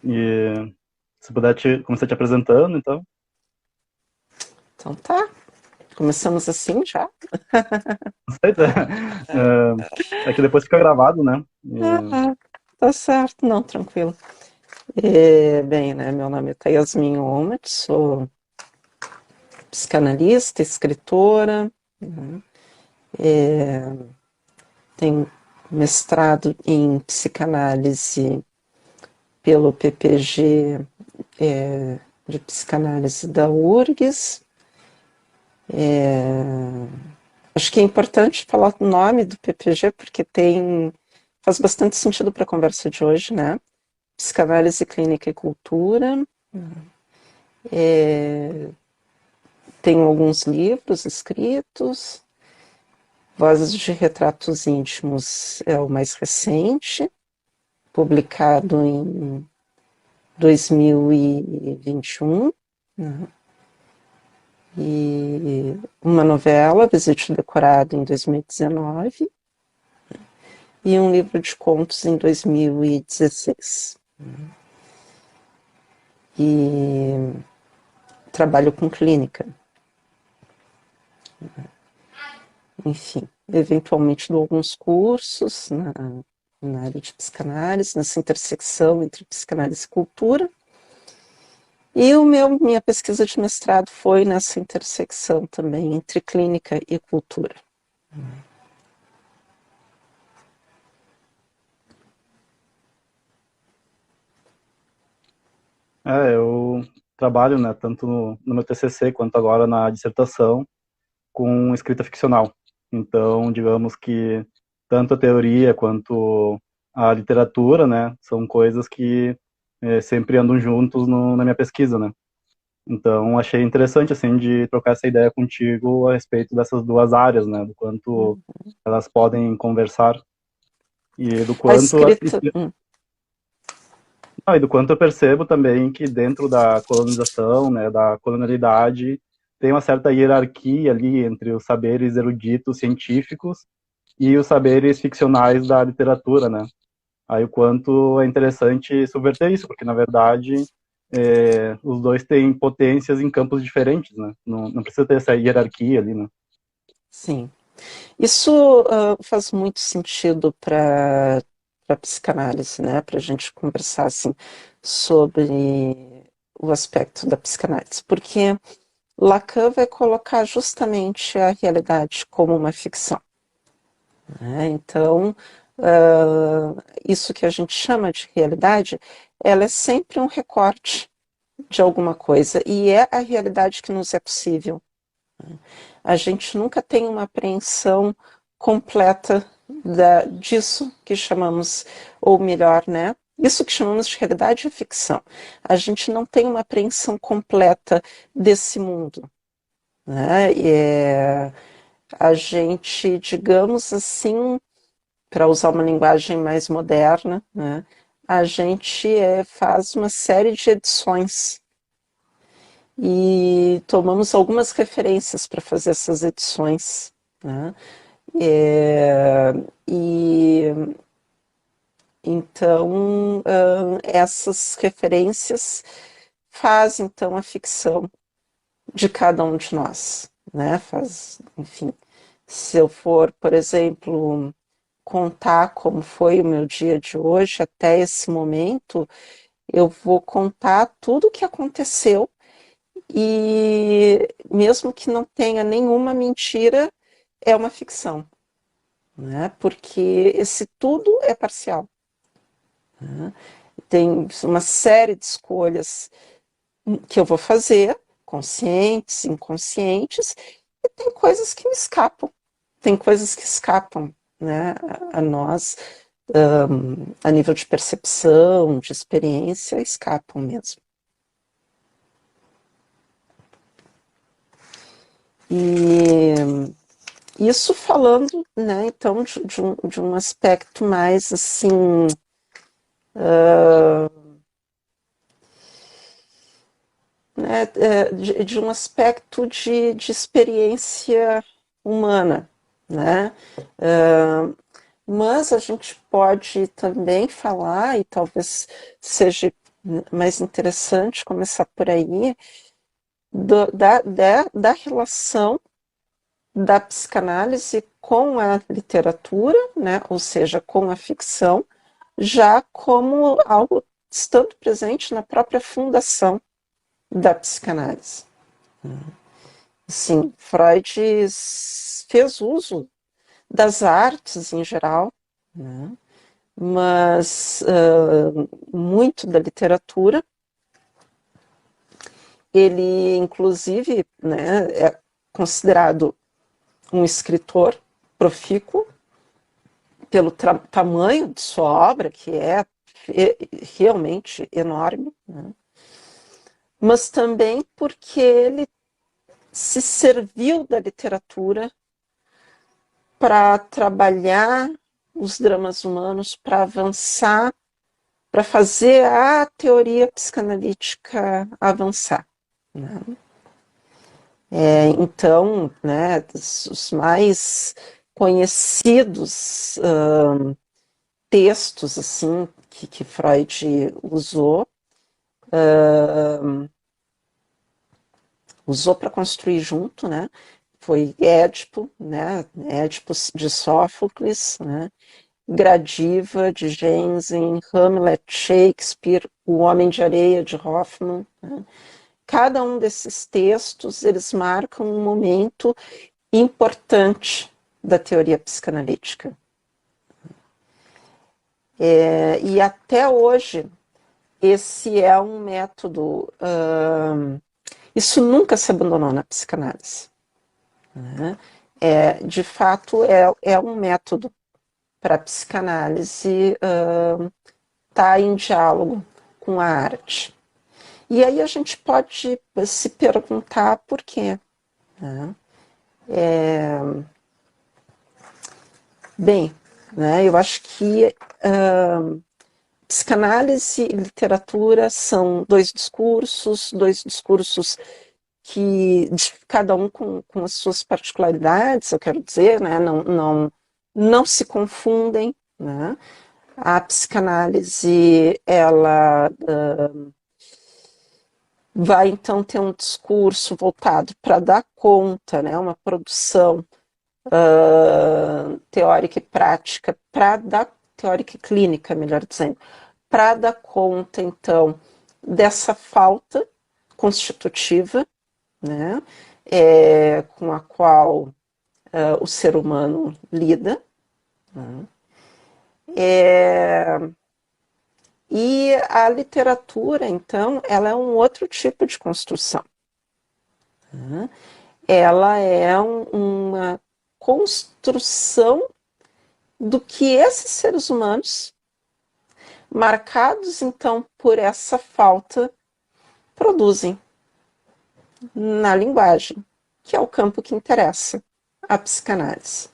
E se puder começar te apresentando, então. Então tá, começamos assim já? Aceita? É que depois fica gravado, né? Ah, tá certo, não, tranquilo. Bem, né, meu nome é Yasmin Omet, sou psicanalista, escritora, né, tenho mestrado em psicanálise pelo PPG de psicanálise da URGS. Acho que é importante falar o nome do PPG porque faz bastante sentido para a conversa de hoje, né? Psicanálise Clínica e Cultura. Tenho alguns livros escritos. Vozes de Retratos Íntimos é o mais recente, publicado em 2021. Né? E uma novela, Visite o Decorado, em 2019. E um livro de contos em 2016. E trabalho com clínica. Enfim, eventualmente dou alguns cursos na área de psicanálise, nessa intersecção entre psicanálise e cultura. E minha pesquisa de mestrado foi nessa intersecção também entre clínica e cultura. Eu trabalho, né, tanto no meu TCC quanto agora na dissertação, com escrita ficcional. Então, digamos que tanto a teoria quanto a literatura, né, são coisas que sempre andam juntos na minha pesquisa, né. Então, achei interessante, assim, de trocar essa ideia contigo a respeito dessas duas áreas, né, do quanto elas podem conversar e do A quanto escrita. e do quanto eu percebo também que dentro da colonização, né, da colonialidade, tem uma certa hierarquia ali entre os saberes eruditos científicos e os saberes ficcionais da literatura, né? Aí o quanto é interessante subverter isso, porque na verdade os dois têm potências em campos diferentes, né? Não precisa ter essa hierarquia ali, né? Sim. Isso faz muito sentido para a psicanálise, né? Para a gente conversar assim, sobre o aspecto da psicanálise. Porque Lacan vai colocar justamente a realidade como uma ficção. Né? Então, isso que a gente chama de realidade, ela é sempre um recorte de alguma coisa, e é a realidade que nos é possível. A gente nunca tem uma apreensão completa disso que chamamos, ou melhor, né? Isso que chamamos de realidade é ficção. A gente não tem uma apreensão completa desse mundo. Né? A gente, digamos assim, para usar uma linguagem mais moderna, né? A gente faz uma série de edições e tomamos algumas referências para fazer essas edições. Né? É, e então essas referências fazem então a ficção de cada um de nós, né? Faz, enfim, se eu for, por exemplo, contar como foi o meu dia de hoje até esse momento, eu vou contar tudo o que aconteceu e mesmo que não tenha nenhuma mentira, é uma ficção, né? Porque esse tudo é parcial. Né? Tem uma série de escolhas que eu vou fazer, conscientes, inconscientes, e tem coisas que me escapam. Tem coisas que escapam, né, a nós, a nível de percepção, de experiência, escapam mesmo. E isso falando, né, então, de um aspecto mais, assim, né, de um aspecto de experiência humana, né? Mas a gente pode também falar, e talvez seja mais interessante começar por aí, da relação da psicanálise com a literatura, né, ou seja, com a ficção, já como algo estando presente na própria fundação da psicanálise. Sim, Freud fez uso das artes em geral, né, mas muito da literatura. Ele, inclusive, né, é considerado um escritor profícuo pelo tamanho de sua obra, que é realmente enorme, né? Mas também porque ele se serviu da literatura para trabalhar os dramas humanos, para avançar, para fazer a teoria psicanalítica avançar, né? Então, né, os mais conhecidos textos assim que Freud usou para construir junto, né? Foi Édipo, né? Édipo de Sófocles, né? Gradiva de Jensen, Hamlet, Shakespeare, O Homem de Areia de Hoffmann, né? Cada um desses textos, eles marcam um momento importante da teoria psicanalítica. E até hoje, esse é um método. Isso nunca se abandonou na psicanálise, né? De fato, é um método para a psicanálise estar em diálogo com a arte. E aí a gente pode se perguntar por quê, né? Bem, né, eu acho que psicanálise e literatura são dois discursos que cada um com as suas particularidades, eu quero dizer, né, não se confundem, né? A psicanálise, ela vai então ter um discurso voltado para dar conta, né, uma produção teórica e prática, teórica e clínica, melhor dizendo, para dar conta, então, dessa falta constitutiva, né, com a qual o ser humano lida, né, e a literatura, então, ela é um outro tipo de construção, né. Ela é uma construção do que esses seres humanos, marcados então por essa falta, produzem na linguagem, que é o campo que interessa a psicanálise.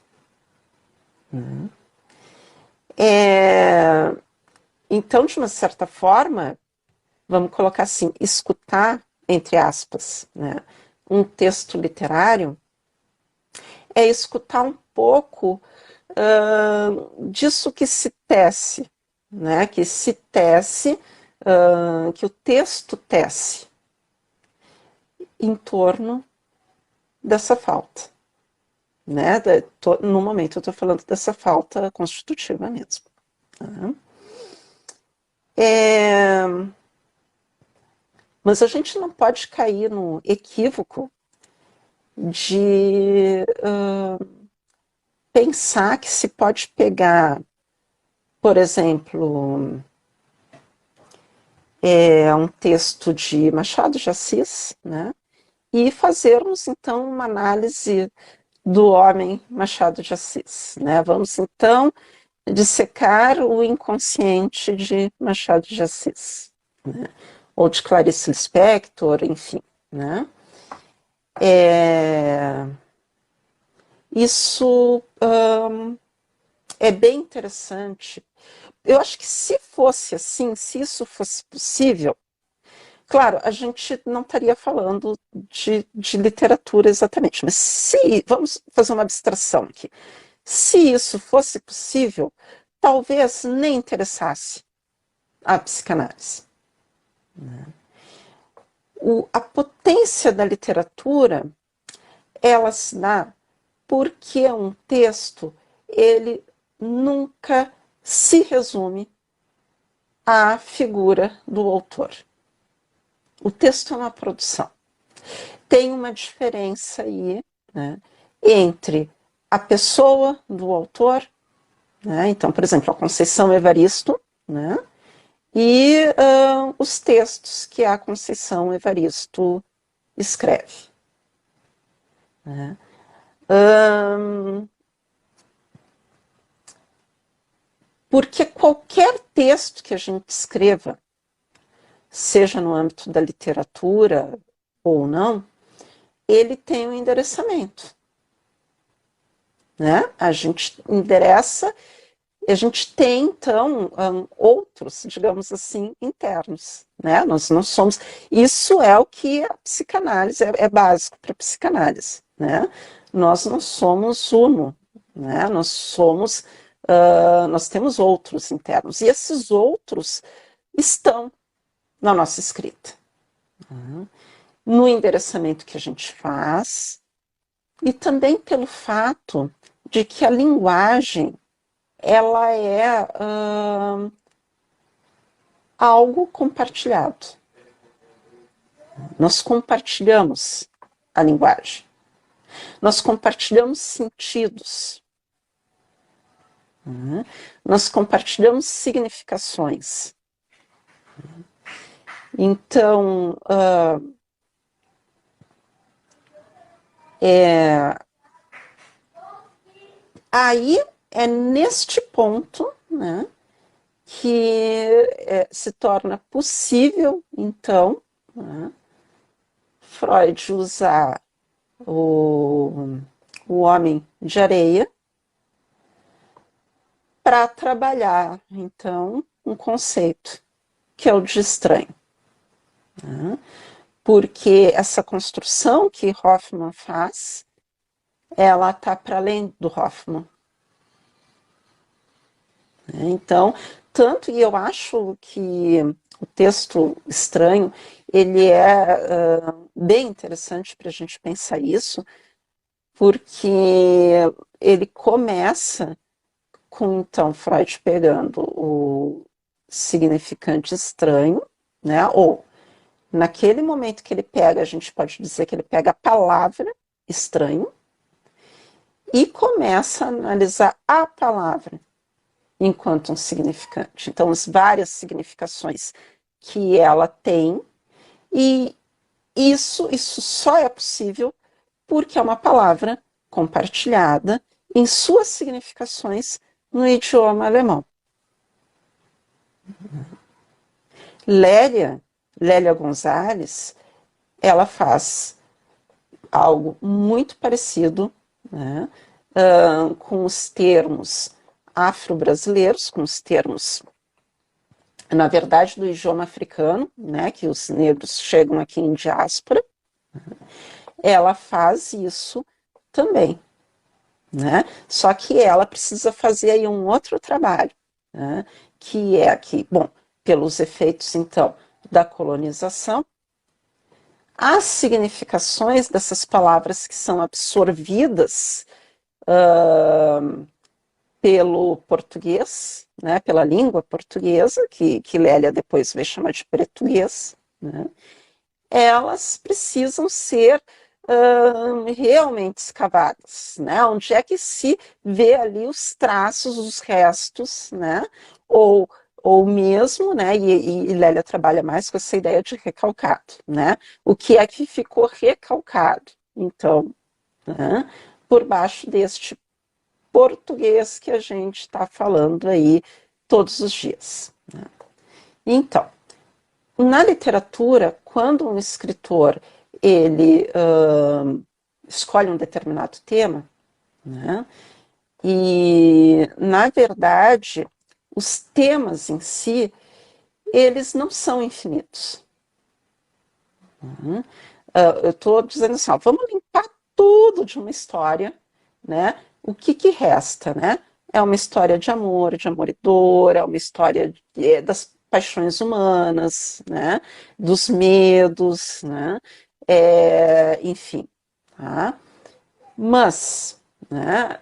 Então, de uma certa forma, vamos colocar assim, escutar, entre aspas, né, um texto literário é escutar um pouco disso que se tece, né, que se tece, que o texto tece em torno dessa falta, né? No momento eu estou falando dessa falta constitutiva mesmo. Tá? Mas a gente não pode cair no equívoco de pensar que se pode pegar, por exemplo, um texto de Machado de Assis, né? E fazermos então uma análise do homem Machado de Assis, né? Vamos então dissecar o inconsciente de Machado de Assis, né? Ou de Clarice Lispector, enfim, né? Isso é bem interessante. Eu acho que se fosse assim, se isso fosse possível, claro, a gente não estaria falando de literatura exatamente, mas se, vamos fazer uma abstração aqui, se isso fosse possível, talvez nem interessasse a psicanálise. a potência da literatura, ela se dá porque um texto, ele nunca se resume à figura do autor. O texto é uma produção. Tem uma diferença aí, né, entre a pessoa do autor, né, então, por exemplo, a Conceição Evaristo, né, e os textos que a Conceição Evaristo escreve. Né. Porque qualquer texto que a gente escreva, seja no âmbito da literatura ou não, ele tem um endereçamento. Né? A gente endereça, a gente tem, então, outros, digamos assim, internos. Né? Nós não somos. Isso é o que a psicanálise é básico para a psicanálise. Né? Nós não somos uno, né? Nós somos. Nós temos outros internos, e esses outros estão na nossa escrita. No endereçamento que a gente faz, e também pelo fato de que a linguagem ela é algo compartilhado. Nós compartilhamos a linguagem. Nós compartilhamos sentidos. Nós compartilhamos significações. Então, aí é neste ponto, né, que se torna possível, então, né, Freud usar o homem de areia para trabalhar, então, um conceito, que é o de estranho. Né? Porque essa construção que Hoffmann faz, ela está para além do Hoffmann. Então, tanto, e eu acho que o texto estranho, ele é bem interessante para a gente pensar isso, porque ele começa com, então, Freud pegando o significante estranho, né, ou naquele momento que ele pega, a gente pode dizer que ele pega a palavra estranho e começa a analisar a palavra enquanto um significante. Então, as várias significações que ela tem, e isso só é possível porque é uma palavra compartilhada em suas significações no idioma alemão. Lélia Gonzalez, ela faz algo muito parecido, né, com os termos afro-brasileiros, com os termos, na verdade, do idioma africano, né, que os negros chegam aqui em diáspora. Ela faz isso também. Né? Só que ela precisa fazer aí um outro trabalho, né? Que é aqui, bom, pelos efeitos, então, da colonização, as significações dessas palavras que são absorvidas pelo português, né, pela língua portuguesa, que Lélia depois vai chamar de português, né, elas precisam ser realmente escavadas, né? Onde é que se vê ali os traços, os restos, né? Ou mesmo, né? E Lélia trabalha mais com essa ideia de recalcado, né? O que é que ficou recalcado? Então, né, por baixo deste português que a gente está falando aí todos os dias. Né? Então, na literatura, quando um escritor ele escolhe um determinado tema, né, e, na verdade, os temas em si, eles não são infinitos. Eu estou dizendo assim, ó, vamos limpar tudo de uma história, né? O que resta, né? É uma história de amor e dor, é uma história paixões humanas, né? Dos medos, né? Enfim, tá? Mas, né?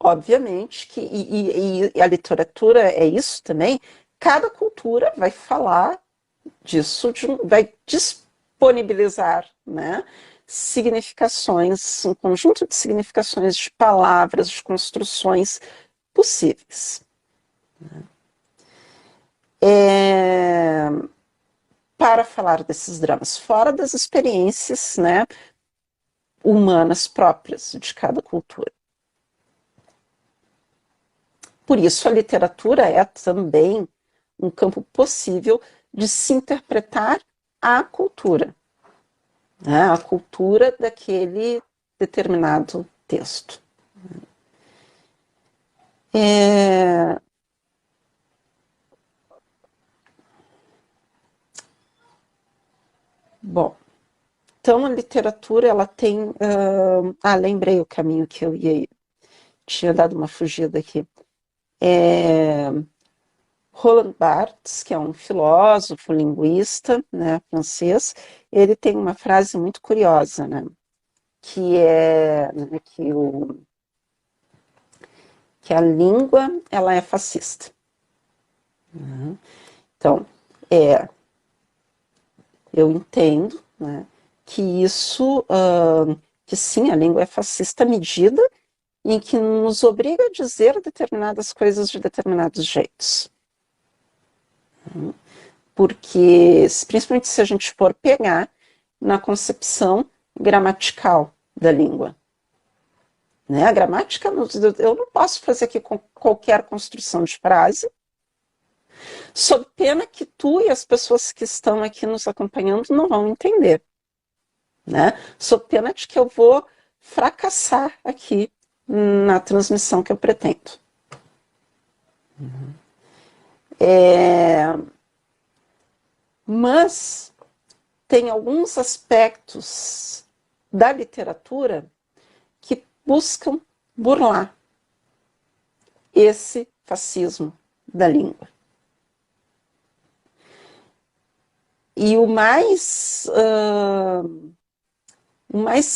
Obviamente que, e a literatura é isso também, cada cultura vai falar disso, vai disponibilizar, né, significações, um conjunto de significações de palavras, de construções possíveis. Para falar desses dramas, fora das experiências, né, humanas próprias de cada cultura. Por isso, a literatura é também um campo possível de se interpretar a cultura, né? A cultura daquele determinado texto. Bom, então a literatura ela tem. Lembrei o caminho que eu ia. Tinha dado uma fugida aqui. Roland Barthes, que é um filósofo, linguista, né, francês, ele tem uma frase muito curiosa, né, que é né, que a língua ela é fascista. Então, eu entendo, né, que isso, que sim, a língua é fascista à medida em que nos obriga a dizer determinadas coisas de determinados jeitos. Porque, principalmente se a gente for pegar na concepção gramatical da língua. Né? A gramática, eu não posso fazer aqui com qualquer construção de frase, sob pena que tu e as pessoas que estão aqui nos acompanhando não vão entender. Né? Sob pena de que eu vou fracassar aqui na transmissão que eu pretendo. Mas tem alguns aspectos da literatura que buscam burlar esse fascismo da língua. E o mais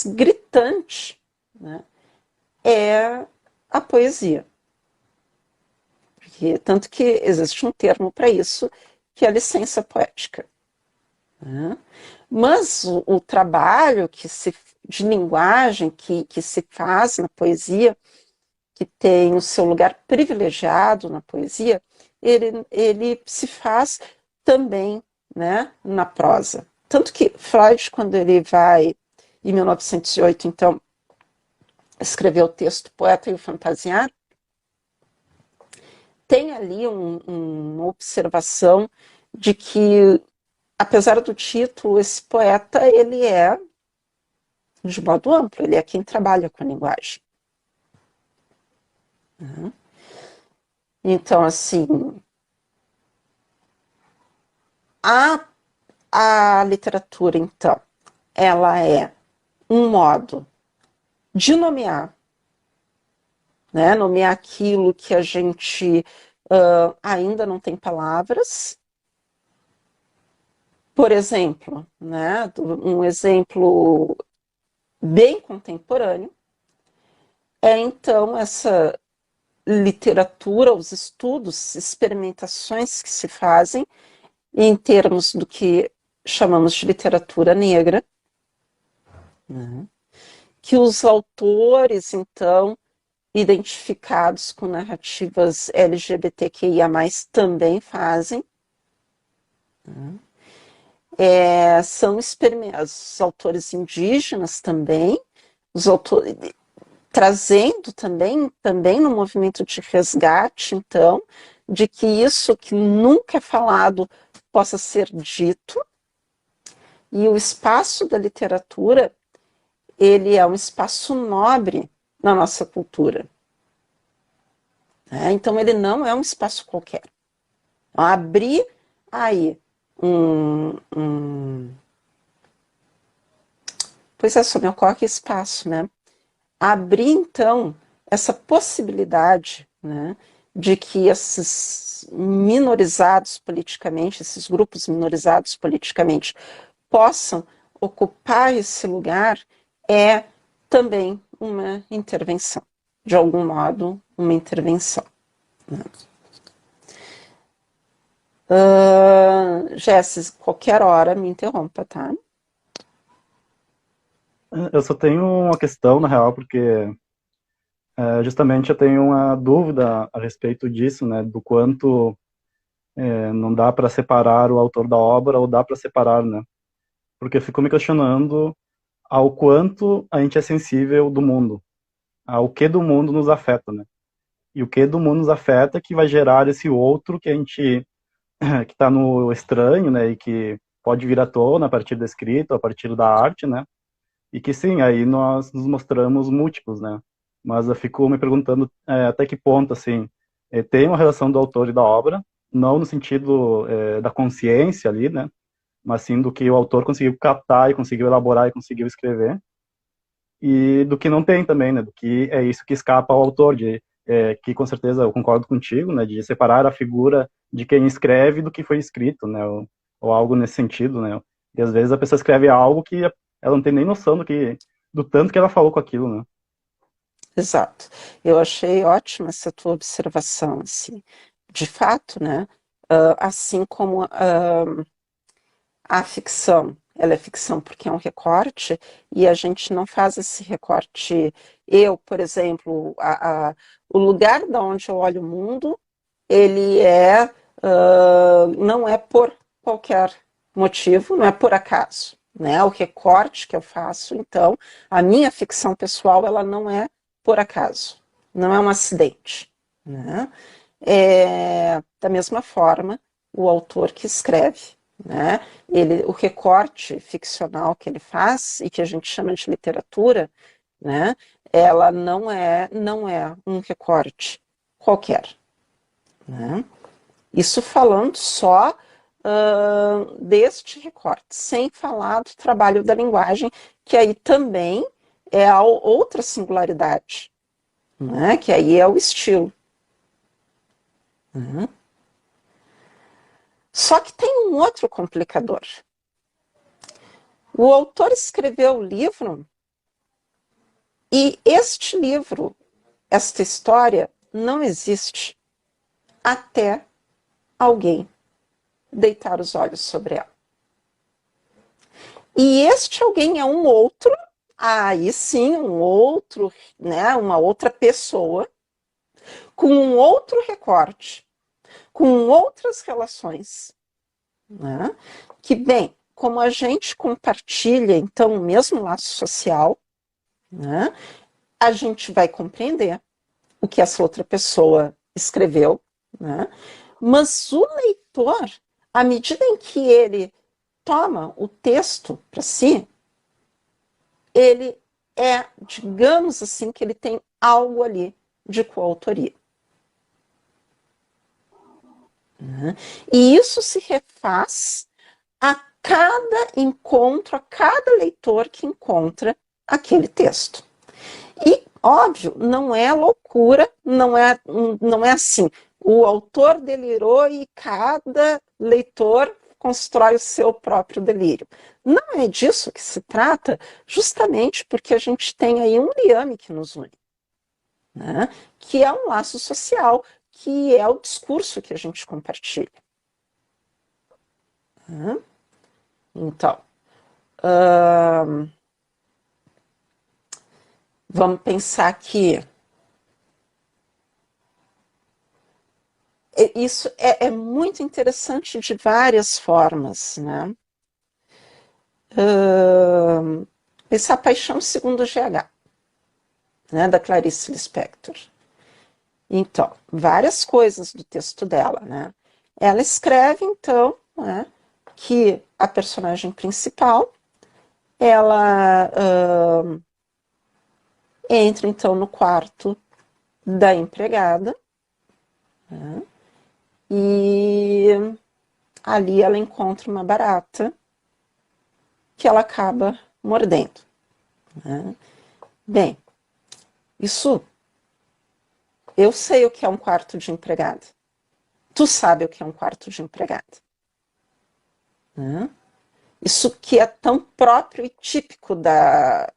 gritante, né, é a poesia. Porque, tanto que existe um termo para isso, que é a licença poética. Né? Mas o trabalho de linguagem que se faz na poesia, que tem o seu lugar privilegiado na poesia, ele se faz também, né, na prosa. Tanto que Freud, quando ele vai, em 1908, então, escrever o texto Poeta e o Fantasiar, tem ali uma observação de que, apesar do título, esse poeta ele é de modo amplo, ele é quem trabalha com a linguagem. Então, assim, a literatura, então, ela é um modo de nomear, né? Nomear aquilo que a gente ainda não tem palavras. Por exemplo, né? Um exemplo bem contemporâneo é, então, essa literatura, os estudos, experimentações que se fazem em termos do que chamamos de literatura negra, né? Que os autores, então, identificados com narrativas LGBTQIA+, também fazem. São os autores indígenas também, os autores, trazendo também no movimento de resgate, então, de que isso que nunca é falado possa ser dito, e o espaço da literatura, ele é um espaço nobre na nossa cultura. Então, ele não é um espaço qualquer. Então, abrir aí Pois é, só me ocorre espaço, né? Abrir, então, essa possibilidade, né, de que esses minorizados politicamente, esses grupos minorizados politicamente, possam ocupar esse lugar, é também uma intervenção. De algum modo, uma intervenção. Né? Jess, qualquer hora me interrompa, tá? Eu só tenho uma questão, na real, porque justamente eu tenho uma dúvida a respeito disso, né, do quanto não dá para separar o autor da obra ou dá para separar, né? Porque eu fico me questionando ao quanto a gente é sensível do mundo, ao que do mundo nos afeta, né? E o que do mundo nos afeta que vai gerar esse outro que a gente que está no estranho, né, e que pode vir à tona a partir da escrita, a partir da arte, né? E que sim, aí nós nos mostramos múltiplos, né? Mas eu fico me perguntando até que ponto, assim, tem uma relação do autor e da obra, não no sentido da consciência ali, né? Mas sim do que o autor conseguiu captar e conseguiu elaborar e conseguiu escrever, e do que não tem também, né? Do que é isso que escapa ao autor, que com certeza eu concordo contigo, né? De separar a figura de quem escreve do que foi escrito, né? Ou algo nesse sentido, né? E às vezes a pessoa escreve algo que ela não tem nem noção do tanto que ela falou com aquilo, né? Exato. Eu achei ótima essa tua observação, assim. De fato, né? Assim como a ficção, ela é ficção porque é um recorte, e a gente não faz esse recorte. Eu, por exemplo, o lugar da onde eu olho o mundo, ele não é por qualquer motivo, não é por acaso. Né? O recorte que eu faço, então, a minha ficção pessoal, ela não é por acaso, não é um acidente. Né? Da mesma forma, o autor que escreve, né? O recorte ficcional que ele faz, e que a gente chama de literatura, né? Ela não é um recorte qualquer. Né? Isso falando só deste recorte, sem falar do trabalho da linguagem, que aí também é a outra singularidade, né? Que aí é o estilo. Né? Só que tem um outro complicador. O autor escreveu o livro e este livro, esta história, não existe até alguém deitar os olhos sobre ela. E este alguém é um outro, aí sim, um outro, né, uma outra pessoa, com um outro recorte, com outras relações, né, que, bem, como a gente compartilha, então, o mesmo laço social, né, a gente vai compreender o que essa outra pessoa escreveu, né, mas o leitor, à medida em que ele toma o texto para si, ele digamos assim, que ele tem algo ali de coautoria. E isso se refaz a cada encontro, a cada leitor que encontra aquele texto. E, óbvio, não é loucura, não é assim. O autor delirou e cada leitor constrói o seu próprio delírio. Não é disso que se trata, justamente porque a gente tem aí um liame que nos une, né? Que é um laço social, que é o discurso que a gente compartilha. Então, vamos pensar que isso é muito interessante de várias formas, né? Essa Paixão segundo GH, né, da Clarice Lispector. Então, várias coisas do texto dela, né? Ela escreve, então, né, que a personagem principal, ela entra, então, no quarto da empregada, né, e ali ela encontra uma barata que ela acaba mordendo. Né? Bem, isso eu sei o que é um quarto de empregada. Tu sabe o que é um quarto de empregada, né? Isso que é tão próprio e típico da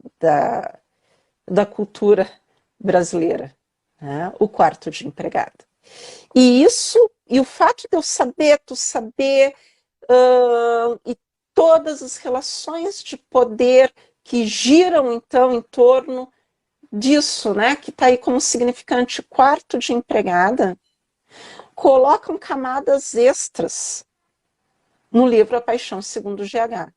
cultura brasileira, né? O quarto de empregada. E isso, e o fato de eu saber, tu saber, e todas as relações de poder que giram, então, em torno disso, né, que está aí como significante quarto de empregada, colocam camadas extras no livro A Paixão Segundo GH.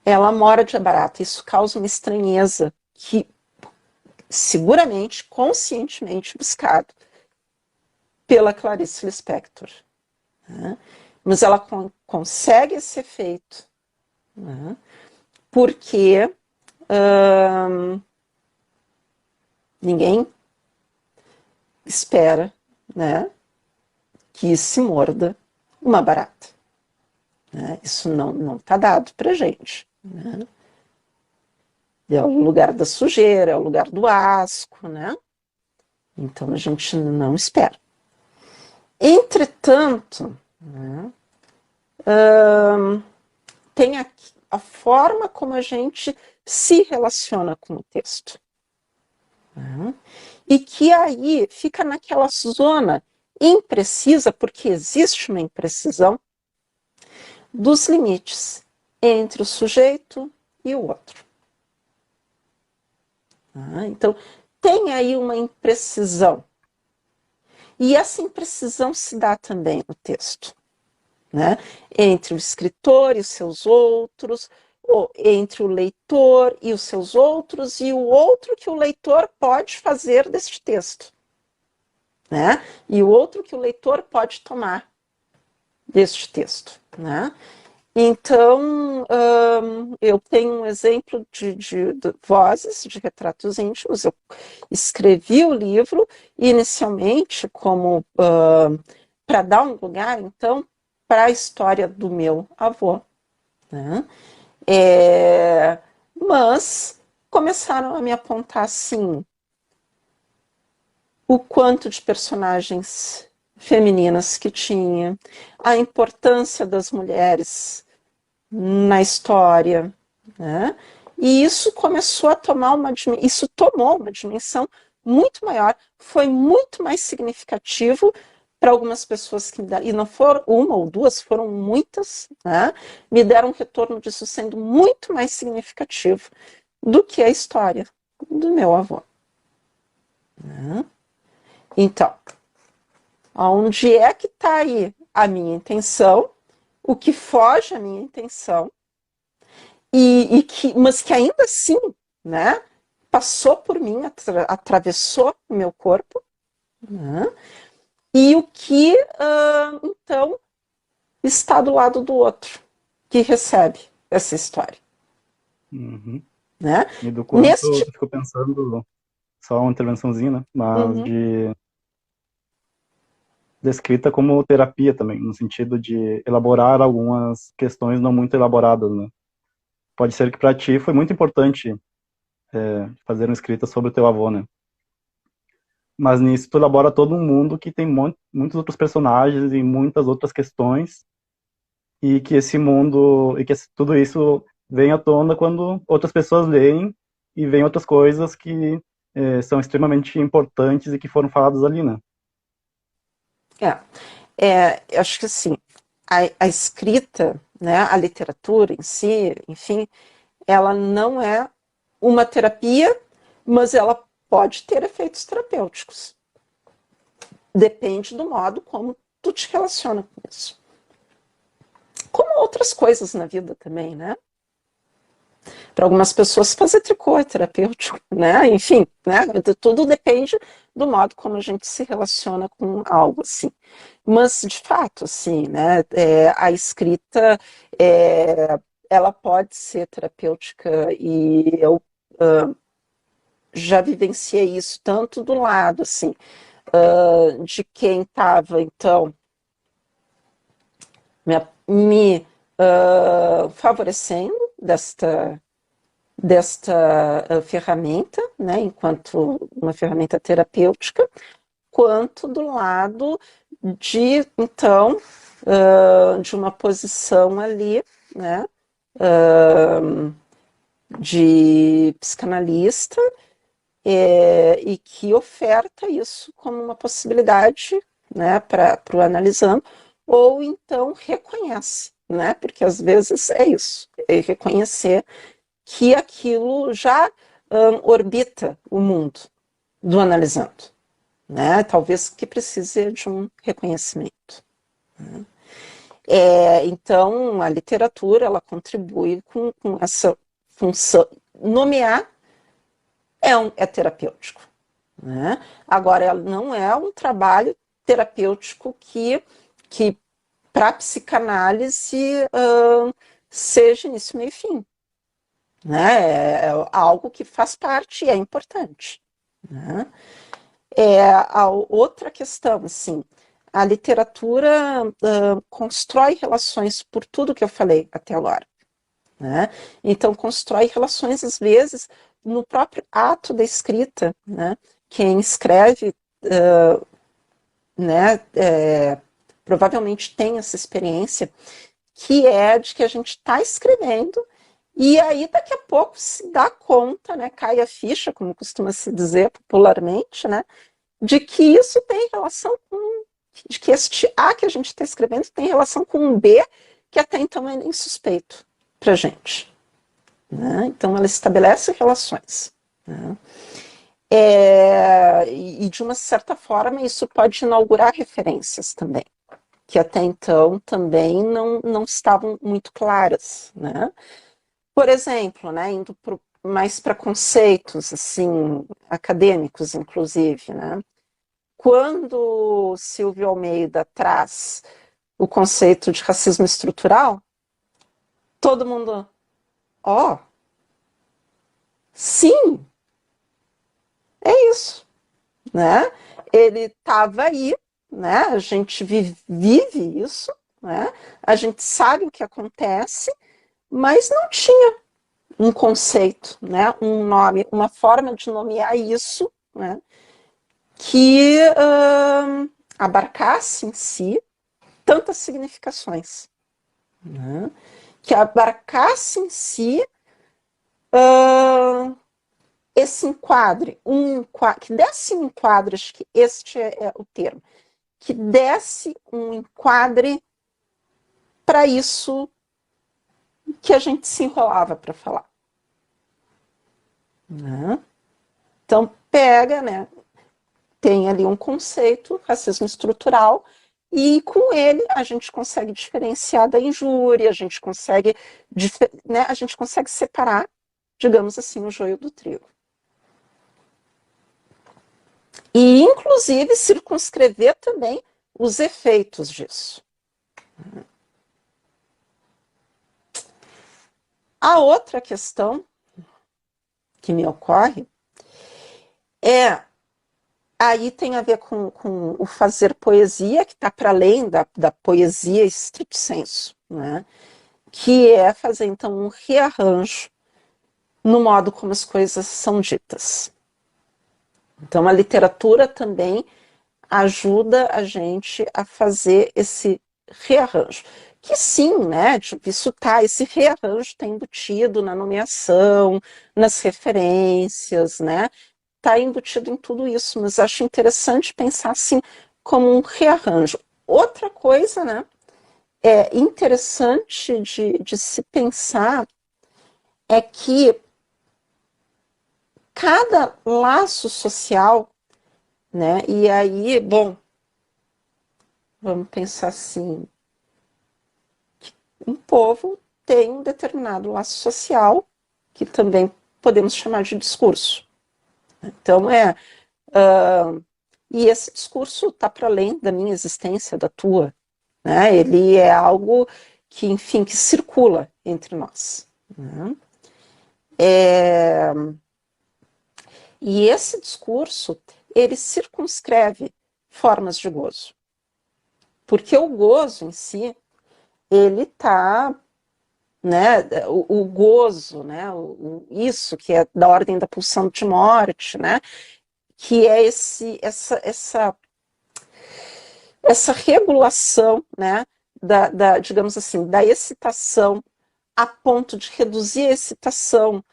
Ela mora de barata, isso causa uma estranheza que seguramente, conscientemente buscado pela Clarice Lispector. Né? Mas ela consegue esse efeito, né? Porque ninguém espera, né, que se morda uma barata. Né? Isso não está dado para gente. Né? É o lugar da sujeira, é o lugar do asco, né? Então a gente não espera. Entretanto, né, tem aqui a forma como a gente se relaciona com o texto. Né? E que aí fica naquela zona imprecisa, porque existe uma imprecisão, dos limites entre o sujeito e o outro. Então, tem aí uma imprecisão. E essa imprecisão se dá também no texto. Né? Entre o escritor e os seus outros, ou entre o leitor e os seus outros, e o outro que o leitor pode fazer deste texto. Né? E o outro que o leitor pode tomar deste texto. Né? Então, eu tenho um exemplo de vozes, de retratos íntimos. Eu escrevi o livro inicialmente como para dar um lugar, então, para a história do meu avô. Né? Mas começaram a me apontar, assim, o quanto de personagens femininas que tinha, a importância das mulheres na história, né? E isso começou a tomar isso tomou uma dimensão muito maior, foi muito mais significativo para algumas pessoas que me deram, e não foram uma ou duas, foram muitas, né? Me deram um retorno disso sendo muito mais significativo do que a história do meu avô. Né? Então, onde é que está aí a minha intenção, o que foge à minha intenção, mas que ainda assim, né, passou por mim, atravessou o meu corpo, né, e o que, então, está do lado do outro, que recebe essa história. Uhum. Né? E do quanto eu fico pensando, só uma intervençãozinha, né? Mas de descrita como terapia também, no sentido de elaborar algumas questões não muito elaboradas, né? Pode ser que para ti foi muito importante fazer uma escrita sobre o teu avô, né? Mas nisso tu elabora todo um mundo que tem muitos outros personagens e muitas outras questões, e que esse mundo, e que tudo isso vem à tona quando outras pessoas leem e veem outras coisas que são extremamente importantes e que foram faladas ali, né? Eu acho que assim, a escrita, né, a literatura em si, enfim, ela não é uma terapia, mas ela pode ter efeitos terapêuticos. Depende do modo como tu te relaciona com isso. Como outras coisas na vida também, né? Para algumas pessoas fazer tricô é terapêutico, né? Enfim, né? Tudo depende do modo como a gente se relaciona com algo assim. Mas, de fato, assim, né? A escrita, ela pode ser terapêutica e eu já vivenciei isso tanto do lado, assim, de quem estava, então, me favorecendo desta ferramenta, né, enquanto uma ferramenta terapêutica, quanto do lado de, então, de uma posição ali, né, de psicanalista, e que oferta isso como uma possibilidade, né, para o analisando, ou então reconhece, né, porque às vezes é isso, é reconhecer que aquilo já orbita o mundo do analisando, né, talvez que precise de um reconhecimento. Né? Então, a literatura, ela contribui com essa função. Nomear é terapêutico. Né? Agora, ela não é um trabalho terapêutico que para a psicanálise, seja início, meio e fim. Né? É algo que faz parte e é importante. Né? A outra questão, assim, a literatura constrói relações por tudo que eu falei até agora. Né? Então, constrói relações, às vezes, no próprio ato da escrita. Né? Quem escreve, né, provavelmente tem essa experiência, que é de que a gente está escrevendo e aí daqui a pouco se dá conta, né, cai a ficha, como costuma se dizer popularmente, né, de que isso tem relação com, de que este A que a gente está escrevendo tem relação com um B que até então é insuspeito para a gente. Né? Então ela estabelece relações. Né? E de uma certa forma isso pode inaugurar referências também, que até então também não estavam muito claras. Né? Por exemplo, né, indo mais para conceitos assim, acadêmicos, inclusive, né? Quando Silvio Almeida traz o conceito de racismo estrutural, todo mundo, ó, sim, é isso, né? Ele estava aí, né? A gente vive isso, né? A gente sabe o que acontece, mas não tinha um conceito, né? Um nome, uma forma de nomear isso, né? Que abarcasse em si tantas significações, né? Que abarcasse em si esse enquadre, que desse um enquadre, acho que este é o termo, que desse um enquadre para isso que a gente se enrolava para falar. Né? Então, pega, né? Tem ali um conceito, racismo estrutural, e com ele a gente consegue diferenciar da injúria, a gente consegue, né, a gente consegue separar, digamos assim, o joio do trigo. E, inclusive, circunscrever também os efeitos disso. A outra questão que me ocorre aí tem a ver com o fazer poesia, que está para além da poesia estrito sensu, né? Que é fazer, então, um rearranjo no modo como as coisas são ditas. Então, a literatura também ajuda a gente a fazer esse rearranjo. Que sim, né? Tipo, esse rearranjo está embutido na nomeação, nas referências, né? Está embutido em tudo isso, mas acho interessante pensar assim como um rearranjo. Outra coisa, né? É interessante de se pensar é que cada laço social, né? E aí, bom, vamos pensar assim, um povo tem um determinado laço social que também podemos chamar de discurso. Então e esse discurso está para além da minha existência, da tua, né? Ele é algo que, enfim, que circula entre nós. Né? E esse discurso, ele circunscreve formas de gozo. Porque o gozo em si, ele está né, o gozo, né, isso que é da ordem da pulsão de morte, né, que é essa regulação, né, digamos assim, da excitação a ponto de reduzir a excitação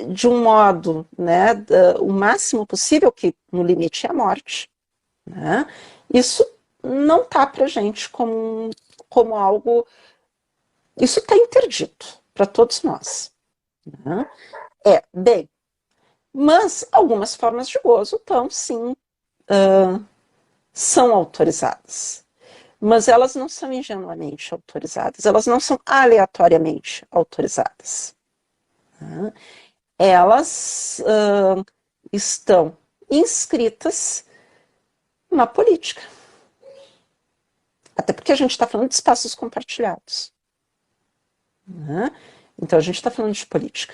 de um modo, né, o máximo possível, que no limite é a morte, né, isso não está para a gente como algo. Isso está interdito para todos nós. Né? Bem, mas algumas formas de gozo estão, sim, são autorizadas. Mas elas não são ingenuamente autorizadas, elas não são aleatoriamente autorizadas. Né? Elas estão inscritas na política. Até porque a gente está falando de espaços compartilhados. Né? Então a gente está falando de política.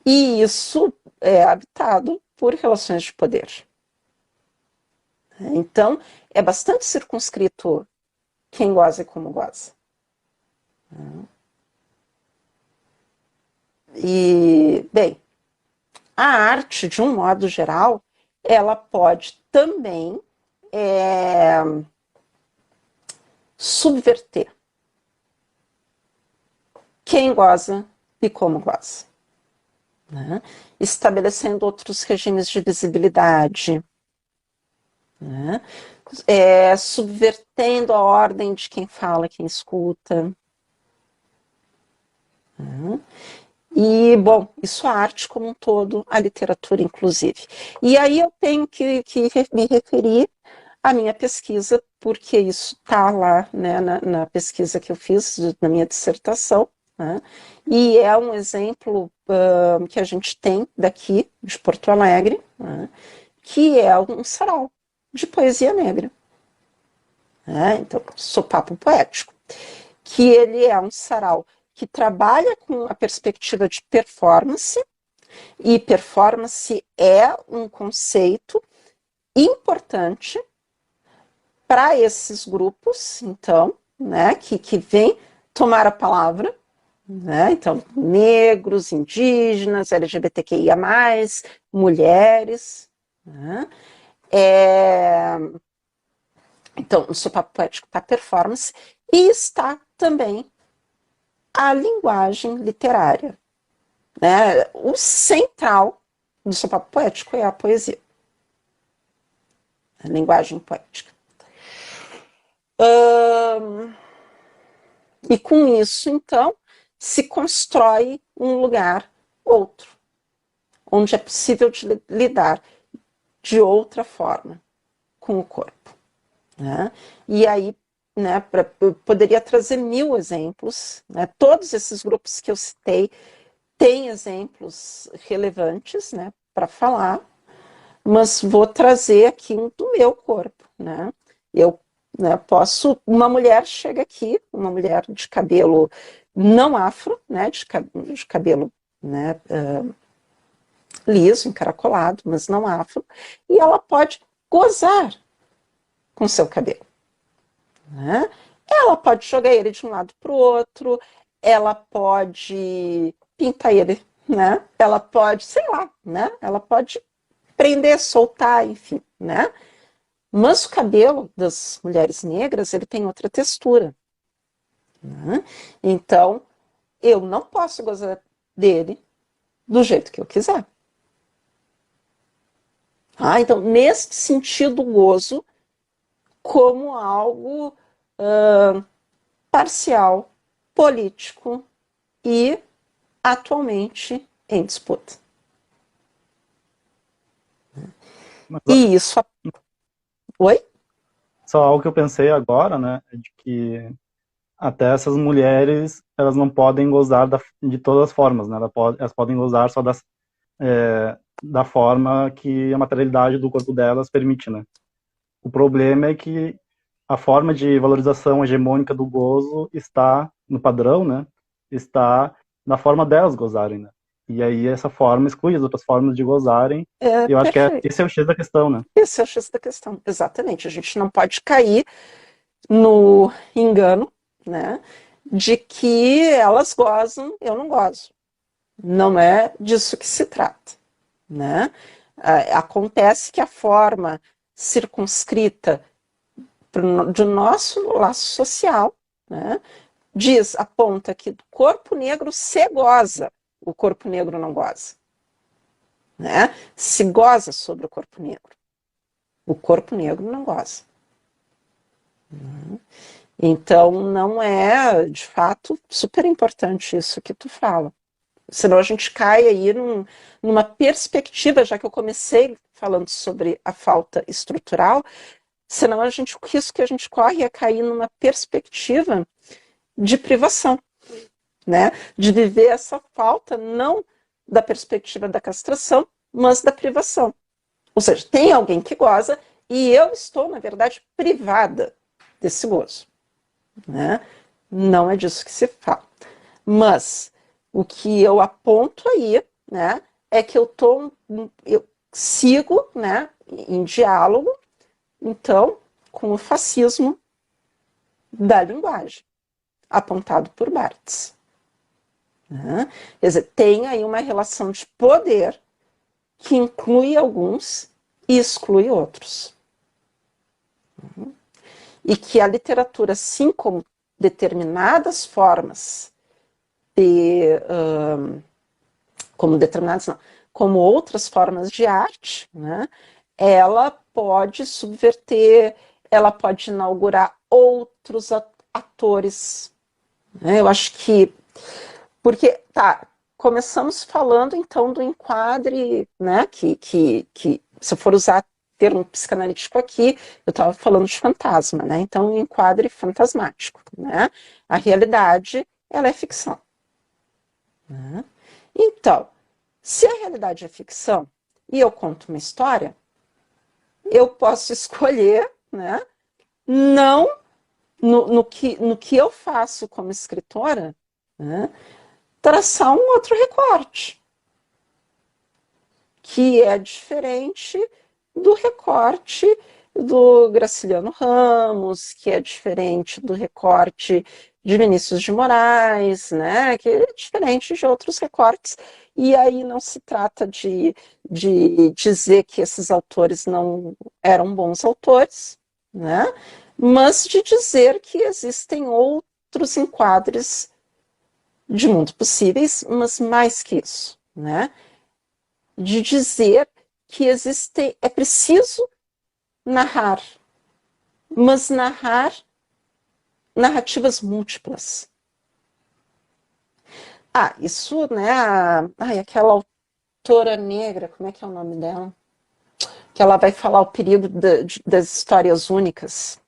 E isso é habitado por relações de poder. Então, é bastante circunscrito quem goza e como goza. E, bem, a arte, de um modo geral, ela pode também subverter quem goza e como goza. Né? Estabelecendo outros regimes de visibilidade, né? Subvertendo a ordem de quem fala, quem escuta. Né? E, bom, isso a arte como um todo, a literatura inclusive. E aí eu tenho que me referir à minha pesquisa, porque isso está lá, né, na pesquisa que eu fiz, na minha dissertação, né? E é um exemplo que a gente tem daqui, de Porto Alegre, né? Que é um sarau de poesia negra. Né? Então, Sopapo Poético. Que ele é um sarau que trabalha com a perspectiva de performance, e performance é um conceito importante para esses grupos, então, né, que vem tomar a palavra, né, então, negros, indígenas, LGBTQIA+, mulheres, né, então, o sopapo poético está performance, e está também a linguagem literária. Né? O central do sopapo poético é a poesia, a linguagem poética. E com isso, então, se constrói um lugar outro, onde é possível de lidar de outra forma com o corpo. Né? E aí, né, eu poderia trazer 1000 exemplos, né? Todos esses grupos que eu citei têm exemplos relevantes, né, para falar, mas vou trazer aqui um do meu corpo. Né? Eu, né, posso. Uma mulher chega aqui, uma mulher de cabelo não afro, né, de cabelo, né, liso, encaracolado, mas não afro, e ela pode gozar com seu cabelo. Né? Ela pode jogar ele de um lado para o outro, ela pode pintar ele, né? Ela pode, sei lá, né? Ela pode prender, soltar, enfim, né? Mas o cabelo das mulheres negras, ele tem outra textura. Né? Então, eu não posso gozar dele do jeito que eu quiser. Então, nesse sentido, o gozo como algo parcial, político e atualmente em disputa. Mas, E isso... Oi? só algo que eu pensei agora, né, é de que até essas mulheres, elas não podem gozar de todas as formas, né, elas podem gozar só da forma que a materialidade do corpo delas permite, né. O problema é que a forma de valorização hegemônica do gozo está no padrão, né, está na forma delas gozarem, né. E aí essa forma exclui as outras formas de gozarem, e eu acho que esse é o X da questão, né. Esse é o X da questão, exatamente. A gente não pode cair no engano, né, de que elas gozam, eu não gozo. Não é disso que se trata, né? Acontece que a forma circunscrita do nosso laço social, né, aponta que do corpo negro se goza, o corpo negro não goza, né? Se goza sobre o corpo negro não goza. Então, não é, de fato, super importante isso que tu fala. Senão a gente cai aí numa perspectiva, já que eu comecei falando sobre a falta estrutural, senão o risco que a gente corre é cair numa perspectiva de privação, né? De viver essa falta não da perspectiva da castração, mas da privação. Ou seja, tem alguém que goza e eu estou, na verdade, privada desse gozo, né? Não é disso que se fala. Mas o que eu aponto aí, né, é que eu sigo, né, em diálogo, então, com o fascismo da linguagem, apontado por Barthes. Né? Quer dizer, tem aí uma relação de poder que inclui alguns e exclui outros. E que a literatura, assim como determinadas formas como outras formas de arte, né, ela pode subverter, ela pode inaugurar outros atores. Né? Eu acho que porque, começamos falando, então, do enquadre, né, que se eu for usar termo psicanalítico aqui, eu estava falando de fantasma, né, então, um enquadre fantasmático, né, a realidade, ela é ficção. Né? Então, se a realidade é ficção e eu conto uma história, eu posso escolher, né, não no que eu faço como escritora, né, traçar um outro recorte, que é diferente do recorte do Graciliano Ramos, que é diferente do recorte de Vinícius de Moraes, né, que é diferente de outros recortes. E aí não se trata de dizer que esses autores não eram bons autores, né, mas de dizer que existem outros enquadres de mundo possíveis, mas mais que isso, né? De dizer que é preciso narrar, mas narrar narrativas múltiplas. Isso, né? Aquela autora negra, como é que é o nome dela? Que ela vai falar o perigo das histórias únicas.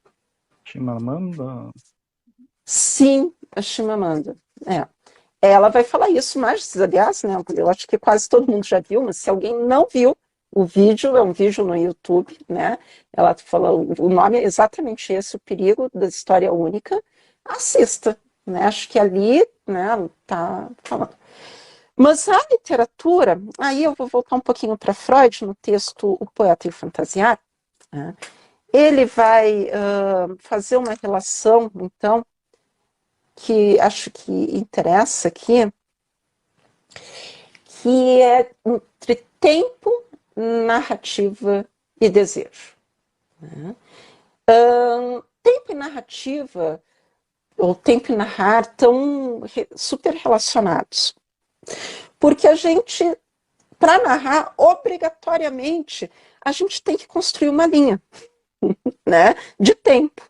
Chimamanda? Sim, a Chimamanda. Ela vai falar isso mais, aliás, né? Eu acho que quase todo mundo já viu, mas se alguém não viu, o vídeo é um vídeo no YouTube, né? Ela fala, o nome é exatamente esse, o perigo da história única. Assista, né? Acho que ali, né, ela tá falando. Mas a literatura, aí eu vou voltar um pouquinho para Freud, no texto O Poeta e o Fantasiar, né? Ele vai fazer uma relação, então, que acho que interessa aqui, que é entre tempo, narrativa e desejo. Né? Tempo e narrativa, ou tempo e narrar, estão super relacionados. Porque a gente, para narrar, obrigatoriamente, a gente tem que construir uma linha, né, de tempo.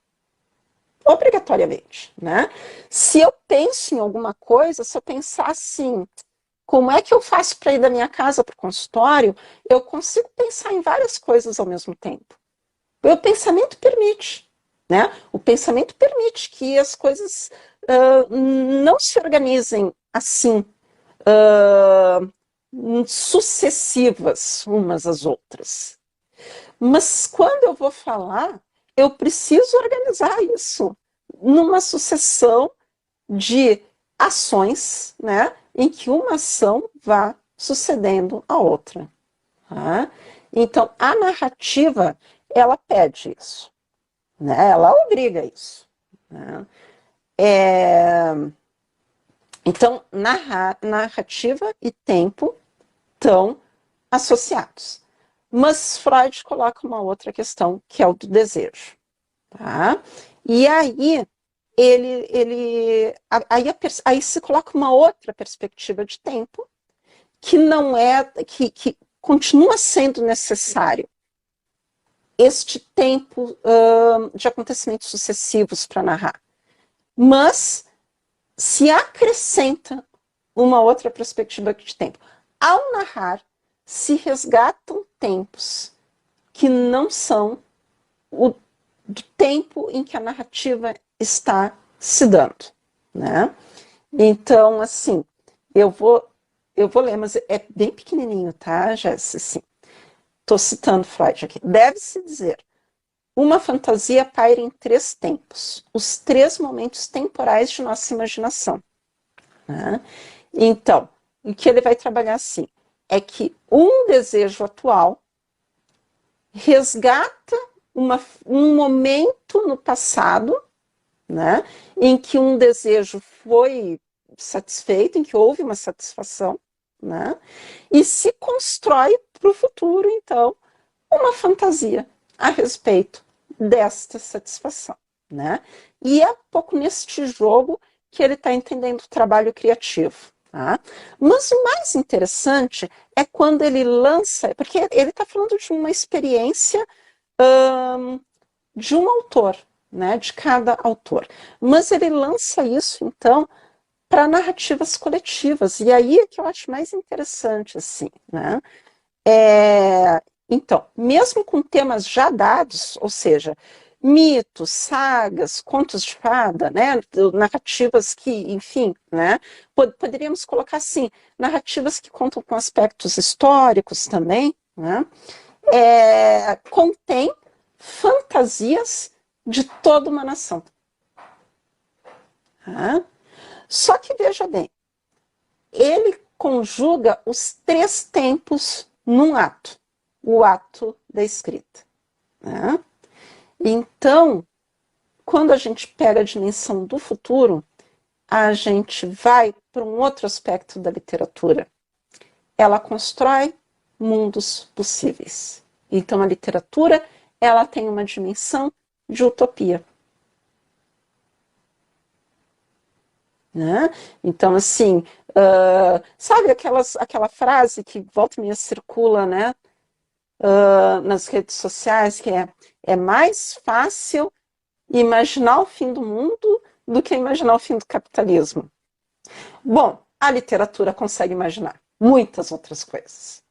Obrigatoriamente, né? Se eu penso em alguma coisa, se eu pensar assim, como é que eu faço para ir da minha casa para o consultório, eu consigo pensar em várias coisas ao mesmo tempo. O pensamento permite, né? O pensamento permite que as coisas não se organizem assim, sucessivas umas às outras. Mas quando eu vou falar, eu preciso organizar isso numa sucessão de ações, né, em que uma ação vá sucedendo a outra. Tá? Então, a narrativa, ela pede isso, né? Ela obriga isso. Né? Então, narrativa e tempo estão associados. Mas Freud coloca uma outra questão, que é o do desejo. Tá? E aí, aí se coloca uma outra perspectiva de tempo, que não é, que continua sendo necessário este tempo de acontecimentos sucessivos para narrar. Mas se acrescenta uma outra perspectiva de tempo. Ao narrar, se resgatam tempos que não são o do tempo em que a narrativa está se dando, né? Então, assim, eu vou ler, mas é bem pequenininho, tá, Jéssica? Assim, estou citando Freud aqui. Deve-se dizer, uma fantasia paira em 3 tempos, os 3 momentos temporais de nossa imaginação. Né? Então, o que ele vai trabalhar assim é que um desejo atual resgata um momento no passado, né, em que um desejo foi satisfeito, em que houve uma satisfação, né, e se constrói para o futuro, então, uma fantasia a respeito desta satisfação. Né? E é um pouco neste jogo que ele está entendendo o trabalho criativo. Tá? Mas o mais interessante é quando ele lança, porque ele está falando de uma experiência de um autor, né, de cada autor. Mas ele lança isso, então, para narrativas coletivas. E aí é que eu acho mais interessante, assim, né? Então, mesmo com temas já dados, ou seja, mitos, sagas, contos de fada, né, narrativas que, enfim, né, poderíamos colocar assim, narrativas que contam com aspectos históricos também, né, contém fantasias de toda uma nação. Tá? Só que, veja bem, ele conjuga os 3 tempos num ato, o ato da escrita. Né? Então, quando a gente pega a dimensão do futuro, a gente vai para um outro aspecto da literatura. Ela constrói mundos possíveis. Então, a literatura, ela tem uma dimensão de utopia. Né? Então, assim, sabe aquela frase que volta e meia circula, né, nas redes sociais, que é mais fácil imaginar o fim do mundo do que imaginar o fim do capitalismo. Bom, a literatura consegue imaginar muitas outras coisas.